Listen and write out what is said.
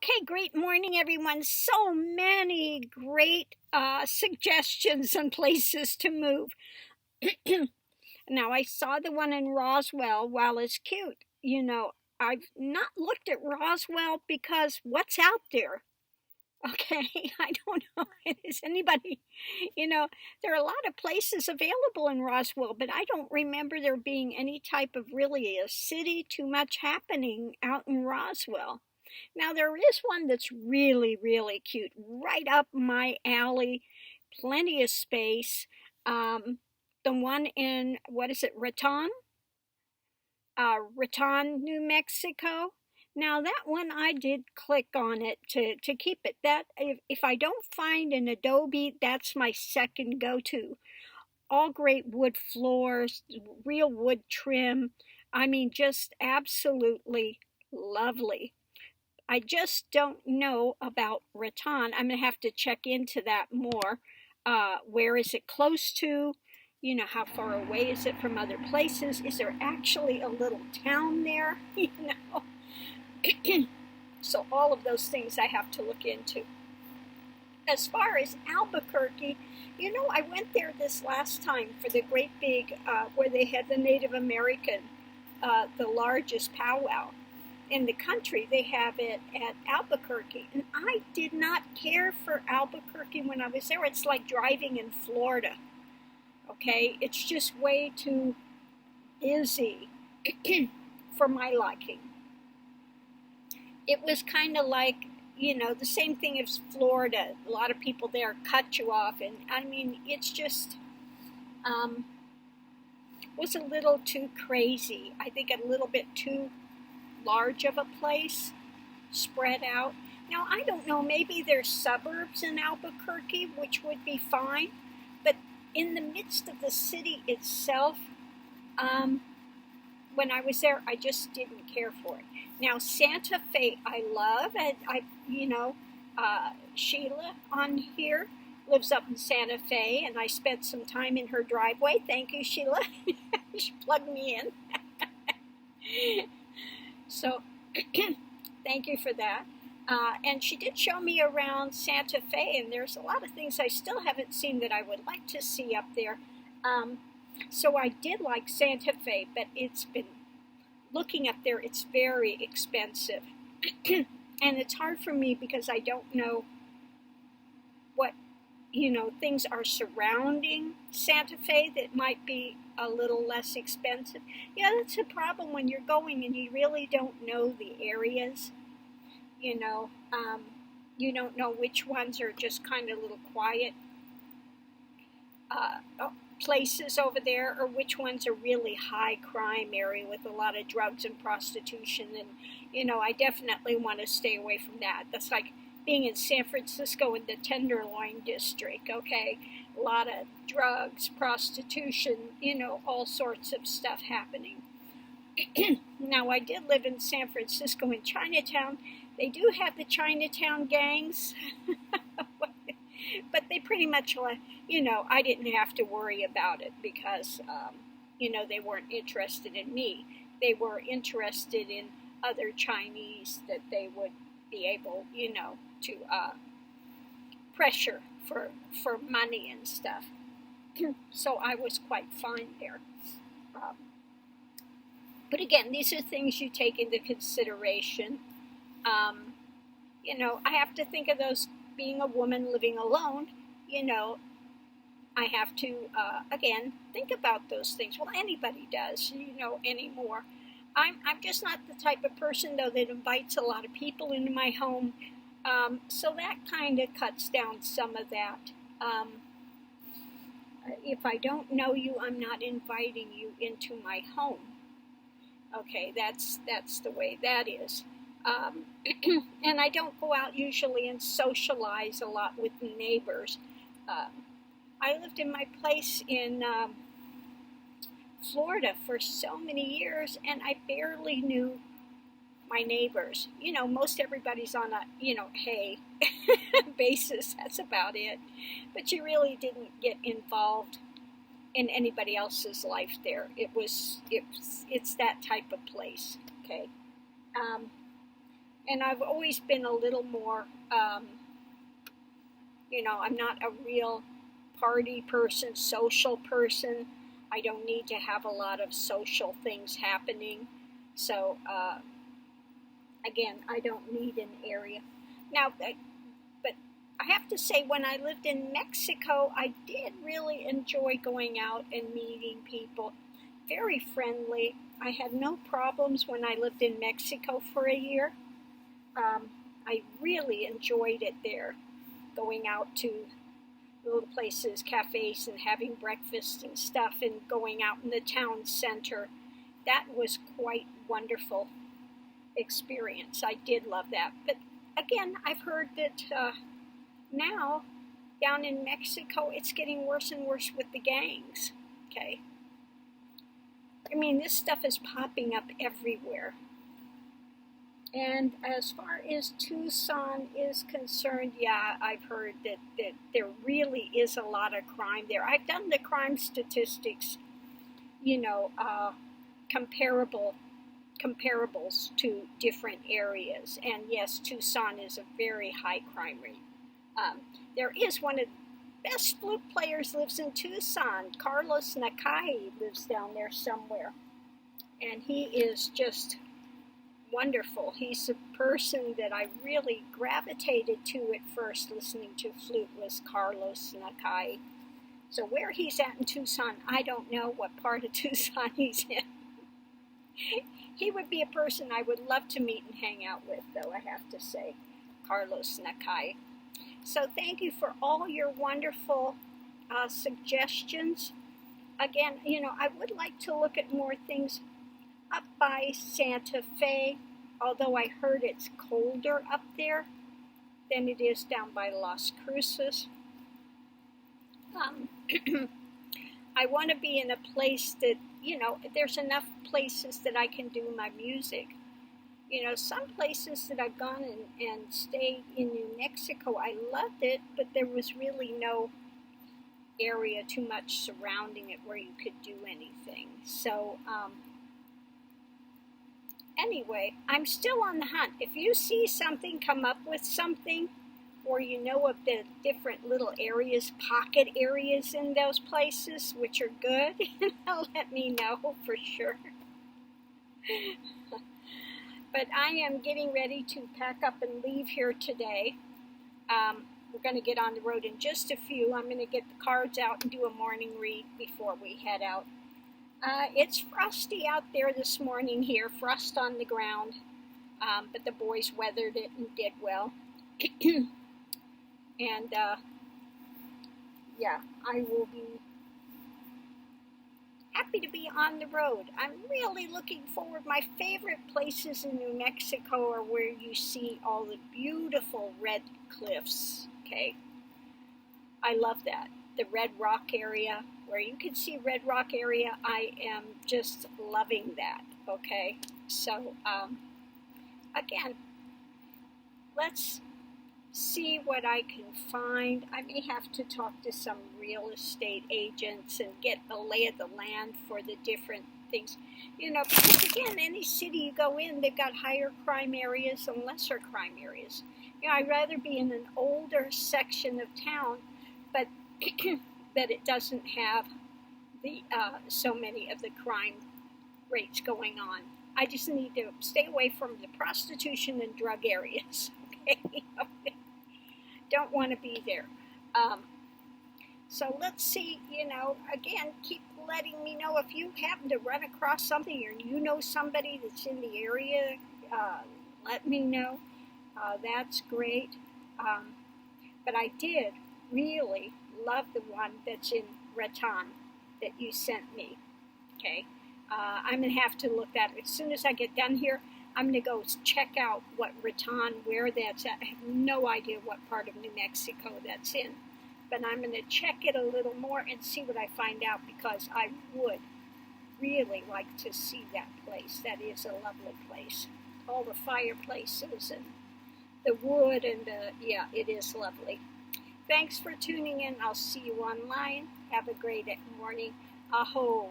Okay, great morning, everyone. So many great suggestions and places to move. Now, I saw the one in Roswell. While it's cute, I've not looked at Roswell because what's out there? Okay, I don't know. Is anybody, there are a lot of places available in Roswell, but I don't remember there being any type of really a city, too much happening out in Roswell. Now, there is one that's really, really cute, right up my alley, plenty of space. The one in, what is it, Raton, New Mexico. Now, that one I did click on it to keep it. That if I don't find an adobe, that's my second go-to. All great wood floors, real wood trim. I mean, just absolutely lovely. I just don't know about Raton. I'm going to have to check into that more. Where is it close to? How far away is it from other places? Is there actually a little town there? So all of those things I have to look into. As far as Albuquerque, I went there this last time for the great big, where they had the Native American, the largest powwow in the country. They have it at Albuquerque, and I did not care for Albuquerque when I was there. It's like driving in Florida. Okay, it's just way too busy for my liking. It was kind of like, the same thing as Florida. A lot of people there cut you off, and I mean, it's just was a little too crazy. I think a little bit too large of a place, spread out. Now, I don't know, maybe there's suburbs in Albuquerque, which would be fine, but in the midst of the city itself, when I was there, I just didn't care for it. Now, Santa Fe, I love, and Sheila on here lives up in Santa Fe, and I spent some time in her driveway. Thank you, Sheila. She plugged me in. So, thank you for that. And she did show me around Santa Fe, and there's a lot of things I still haven't seen that I would like to see up there. So I did like Santa Fe, but it's been looking up there, it's very expensive. And it's hard for me because I don't know what, things are surrounding Santa Fe that might be a little less expensive. Yeah, that's a problem when you're going and you really don't know the areas. You don't know which ones are just kind of little quiet places over there, or which ones are really high crime area with a lot of drugs and prostitution. And I definitely want to stay away from that. That's like being in San Francisco in the Tenderloin district. Okay, a lot of drugs, prostitution, all sorts of stuff happening. Now, I did live in San Francisco in Chinatown. They do have the Chinatown gangs, but they pretty much, I didn't have to worry about it because, they weren't interested in me. They were interested in other Chinese that they would be able, to pressure for money and stuff. So I was quite fine there. But again, these are things you take into consideration. I have to think of those, being a woman living alone, I have to, again, think about those things. Well, anybody does, anymore. I'm just not the type of person, though, that invites a lot of people into my home. So that kind of cuts down some of that. If I don't know you, I'm not inviting you into my home. Okay, that's the way that is. And I don't go out usually and socialize a lot with neighbors. I lived in my place in Florida for so many years, and I barely knew my neighbors. Most everybody's on a, hey basis. That's about it. But you really didn't get involved in anybody else's life there. It's that type of place. Okay. And I've always been a little more, I'm not a real party person, social person. I don't need to have a lot of social things happening. So, again, I don't need an area. Now, but I have to say, when I lived in Mexico, I did really enjoy going out and meeting people. Very friendly. I had no problems when I lived in Mexico for a year. I really enjoyed it there, going out to little places, cafes, and having breakfast and stuff, and going out in the town center. That was quite wonderful experience. I did love that. But again, I've heard that now down in Mexico, it's getting worse and worse with the gangs. Okay. I mean, this stuff is popping up everywhere. And as far as Tucson is concerned, yeah, I've heard that there really is a lot of crime there. I've done the crime statistics, comparables to different areas. And yes, Tucson is a very high crime rate. There is one of the best flute players lives in Tucson. Carlos Nakai lives down there somewhere. And he is just wonderful. He's a person that I really gravitated to at first listening to flute was Carlos Nakai. So where he's at in Tucson, I don't know what part of Tucson he's in. He would be a person I would love to meet and hang out with, though, I have to say, Carlos Nakai. So thank you for all your wonderful suggestions. Again, I would like to look at more things up by Santa Fe, although I heard it's colder up there than it is down by Las Cruces. I want to be in a place that, there's enough places that I can do my music. Some places that I've gone and stayed in New Mexico, I loved it, but there was really no area too much surrounding it where you could do anything. So, anyway, I'm still on the hunt. If you see something, come up with something, or you know of the different little areas, pocket areas in those places, which are good, let me know for sure. But I am getting ready to pack up and leave here today. We're going to get on the road in just a few. I'm going to get the cards out and do a morning read before we head out. It's frosty out there this morning here, frost on the ground, but the boys weathered it and did well. And, yeah, I will be happy to be on the road. I'm really looking forward. My favorite places in New Mexico are where you see all the beautiful red cliffs, okay? I love that. The Red Rock area, where you can see Red Rock area, I am just loving that, okay? So, again, let's see what I can find. I may have to talk to some real estate agents and get a lay of the land for the different things. Because again, any city you go in, they've got higher crime areas and lesser crime areas. I'd rather be in an older section of town, but that it doesn't have the so many of the crime rates going on. I just need to stay away from the prostitution and drug areas. Okay? Don't want to be there. So let's see, again, keep letting me know if you happen to run across something or you know somebody that's in the area, let me know. That's great. But I did really love the one that's in Raton that you sent me. Okay? I'm going to have to look that up. As soon as I get done here, I'm going to go check out what Raton, where that's at. I have no idea what part of New Mexico that's in. But I'm going to check it a little more and see what I find out, because I would really like to see that place. That is a lovely place. All the fireplaces and the wood and yeah, it is lovely. Thanks for tuning in. I'll see you online. Have a great morning. Aho.